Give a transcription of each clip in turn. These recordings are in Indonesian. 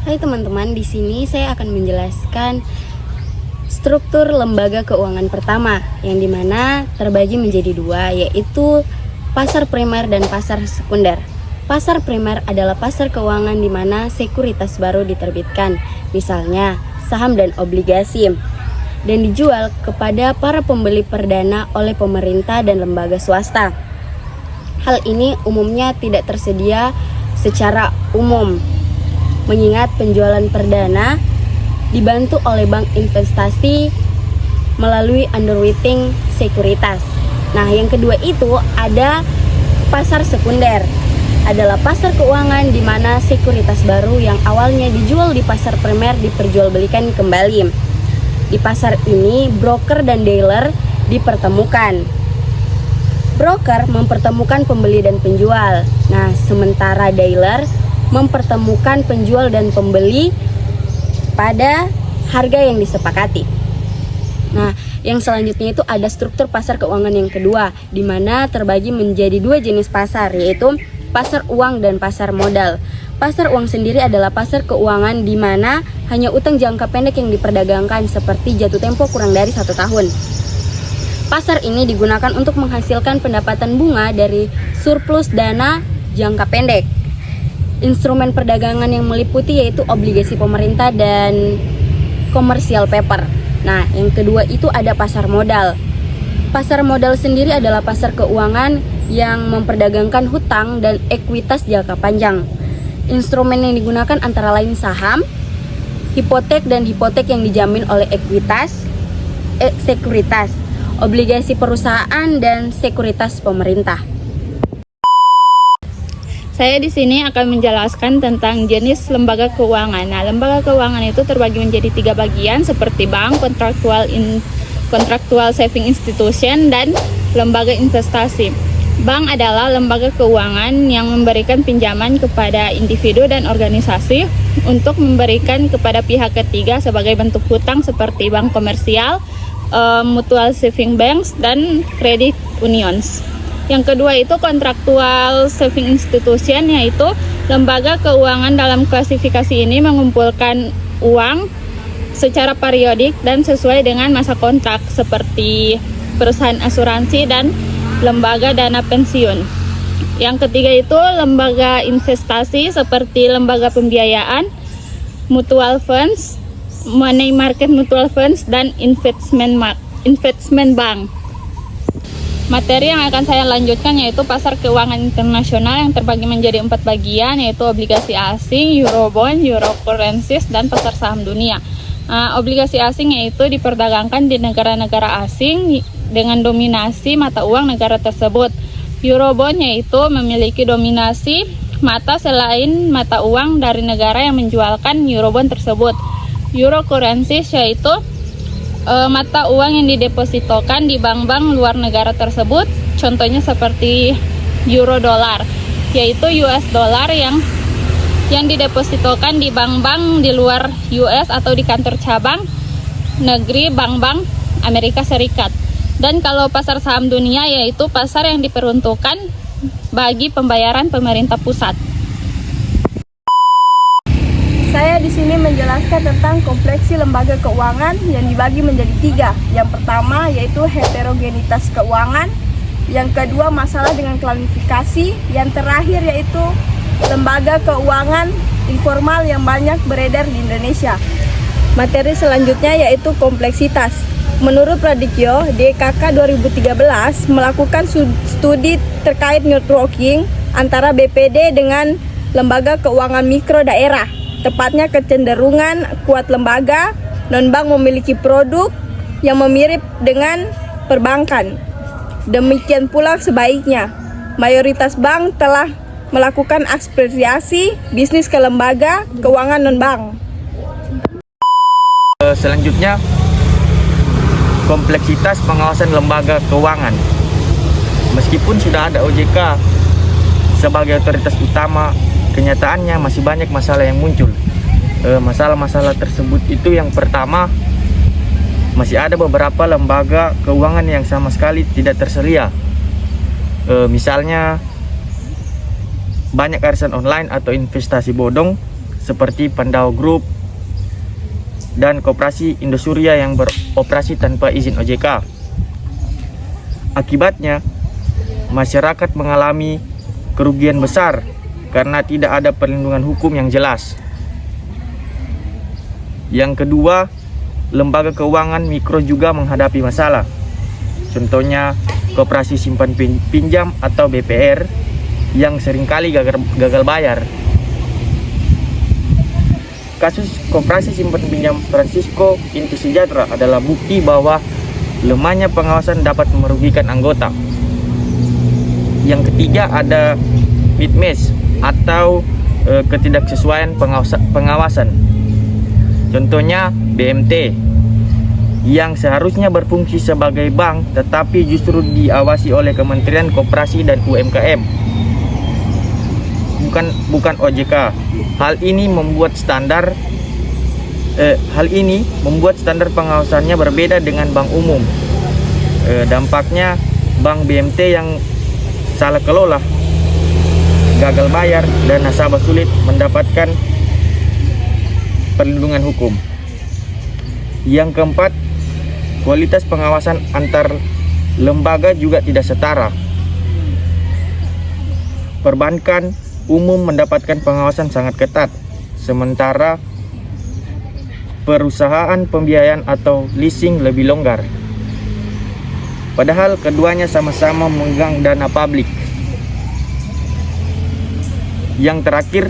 Hai teman-teman, di sini saya akan menjelaskan struktur lembaga keuangan pertama, yang dimana terbagi menjadi dua, yaitu pasar primer dan pasar sekunder. Pasar primer adalah pasar keuangan di mana sekuritas baru diterbitkan, misalnya saham dan obligasi, dan dijual kepada para pembeli perdana oleh pemerintah dan lembaga swasta. Hal ini umumnya tidak tersedia secara umum, mengingat penjualan perdana dibantu oleh bank investasi melalui underwriting sekuritas. Nah, yang kedua itu ada pasar sekunder. Adalah pasar keuangan di mana sekuritas baru yang awalnya dijual di pasar primer diperjualbelikan kembali. Di pasar ini, broker dan dealer dipertemukan. Broker mempertemukan pembeli dan penjual. Nah, sementara dealer mempertemukan penjual dan pembeli pada harga yang disepakati. Nah, yang selanjutnya itu ada struktur pasar keuangan yang kedua, di mana terbagi menjadi dua jenis pasar, yaitu pasar uang dan pasar modal. Pasar uang sendiri adalah pasar keuangan di mana hanya utang jangka pendek yang diperdagangkan, seperti jatuh tempo kurang dari 1 tahun. Pasar ini digunakan untuk menghasilkan pendapatan bunga dari surplus dana jangka pendek. Instrumen perdagangan yang meliputi yaitu obligasi pemerintah dan commercial paper. Nah, yang kedua itu ada pasar modal. Pasar modal sendiri adalah pasar keuangan yang memperdagangkan hutang dan ekuitas jangka panjang. Instrumen yang digunakan antara lain saham, hipotek dan hipotek yang dijamin oleh sekuritas, obligasi perusahaan dan sekuritas pemerintah. Saya di sini akan menjelaskan tentang jenis lembaga keuangan. Nah, lembaga keuangan itu terbagi menjadi 3 bagian seperti bank, kontraktual saving institution, dan lembaga investasi. Bank adalah lembaga keuangan yang memberikan pinjaman kepada individu dan organisasi untuk memberikan kepada pihak ketiga sebagai bentuk hutang seperti bank komersial, mutual saving banks, dan credit unions. Yang kedua itu kontraktual saving institution, yaitu lembaga keuangan dalam klasifikasi ini mengumpulkan uang secara periodik dan sesuai dengan masa kontrak seperti perusahaan asuransi dan lembaga dana pensiun. Yang ketiga itu lembaga investasi seperti lembaga pembiayaan, mutual funds, money market mutual funds, dan investment bank. Materi yang akan saya lanjutkan yaitu pasar keuangan internasional yang terbagi menjadi 4 bagian, yaitu obligasi asing, eurobond, euro currencies, dan pasar saham dunia. Obligasi asing yaitu diperdagangkan di negara-negara asing dengan dominasi mata uang negara tersebut. Eurobond yaitu memiliki dominasi mata selain mata uang dari negara yang menjualkan eurobond tersebut. Euro currencies yaitu mata uang yang didepositokan di bank-bank luar negara tersebut, contohnya seperti euro dolar, yaitu US dollar yang didepositokan di bank-bank di luar US atau di kantor cabang negeri bank-bank Amerika Serikat. Dan kalau pasar saham dunia yaitu pasar yang diperuntukkan bagi pembayaran pemerintah pusat. Saya di sini menjelaskan tentang kompleksi lembaga keuangan yang dibagi menjadi 3. Yang pertama yaitu heterogenitas keuangan, yang kedua masalah dengan klasifikasi, yang terakhir yaitu lembaga keuangan informal yang banyak beredar di Indonesia. Materi selanjutnya yaitu kompleksitas. Menurut Pradityo, DKK 2013 melakukan studi terkait networking antara BPD dengan lembaga keuangan mikro daerah. Tepatnya kecenderungan kuat lembaga non-bank memiliki produk yang mirip dengan perbankan. Demikian pula sebaiknya. Mayoritas bank telah melakukan ekspropriasi bisnis ke lembaga keuangan non-bank. Selanjutnya, kompleksitas pengawasan lembaga keuangan. Meskipun sudah ada OJK sebagai otoritas utama, kenyataannya masih banyak masalah yang muncul. Masalah-masalah tersebut itu yang pertama, masih ada beberapa lembaga keuangan yang sama sekali tidak tersedia. Misalnya banyak arisan online atau investasi bodong seperti Pandawa Group dan Koperasi Indosuria yang beroperasi tanpa izin OJK. Akibatnya, masyarakat mengalami kerugian besar karena tidak ada perlindungan hukum yang jelas. Yang kedua, lembaga keuangan mikro juga menghadapi masalah. Contohnya, Koperasi Simpan Pinjam atau BPR yang seringkali gagal bayar. Kasus Koperasi Simpan Pinjam Francisco Inti Sejahtera adalah bukti bahwa lemahnya pengawasan dapat merugikan anggota. Yang ketiga ada mismatch atau ketidaksesuaian pengawasan. Contohnya BMT yang seharusnya berfungsi sebagai bank tetapi justru diawasi oleh Kementerian Koperasi dan UMKM, bukan OJK. Hal ini membuat standar pengawasannya berbeda dengan bank umum. Dampaknya bank BMT yang salah kelola, gagal bayar, dan nasabah sulit mendapatkan perlindungan hukum. Yang keempat, kualitas pengawasan antar lembaga juga tidak setara. Perbankan umum mendapatkan pengawasan sangat ketat, sementara perusahaan pembiayaan atau leasing lebih longgar. Padahal keduanya sama-sama memegang dana publik. Yang terakhir,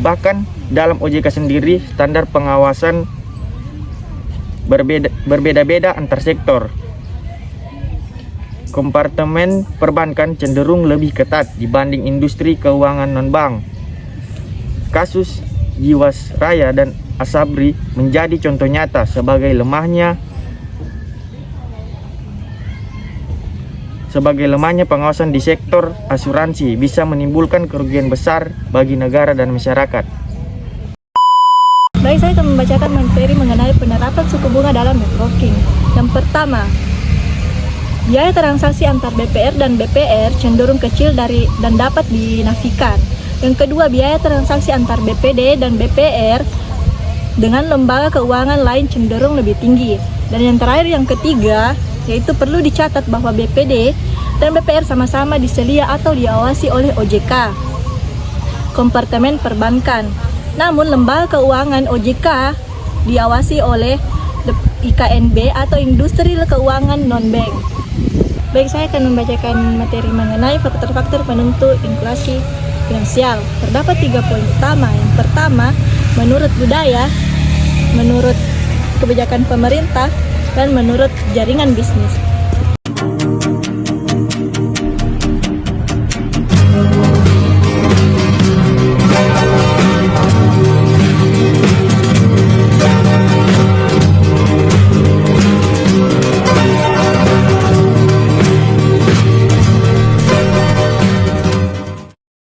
bahkan dalam OJK sendiri standar pengawasan berbeda-beda antar sektor. Kompartemen perbankan cenderung lebih ketat dibanding industri keuangan non-bank. Kasus Jiwasraya dan Asabri menjadi contoh nyata sebagai lemahnya pengawasan di sektor asuransi bisa menimbulkan kerugian besar bagi negara dan masyarakat. Baik, saya akan membacakan materi mengenai penerapan suku bunga dalam networking. Yang pertama, biaya transaksi antar BPR dan BPR cenderung kecil dan dapat dinafikan. Yang kedua, biaya transaksi antar BPD dan BPR dengan lembaga keuangan lain cenderung lebih tinggi. Dan yang terakhir, yang ketiga, yaitu perlu dicatat bahwa BPD dan BPR sama-sama diselia atau diawasi oleh OJK, Kompartemen Perbankan. Namun lembaga keuangan OJK diawasi oleh IKNB atau Industri Keuangan Non-Bank. Baik, saya akan membacakan materi mengenai faktor-faktor penentu inflasi finansial. Terdapat 3 poin utama. Yang pertama, menurut budaya, menurut kebijakan pemerintah, dan menurut jaringan bisnis.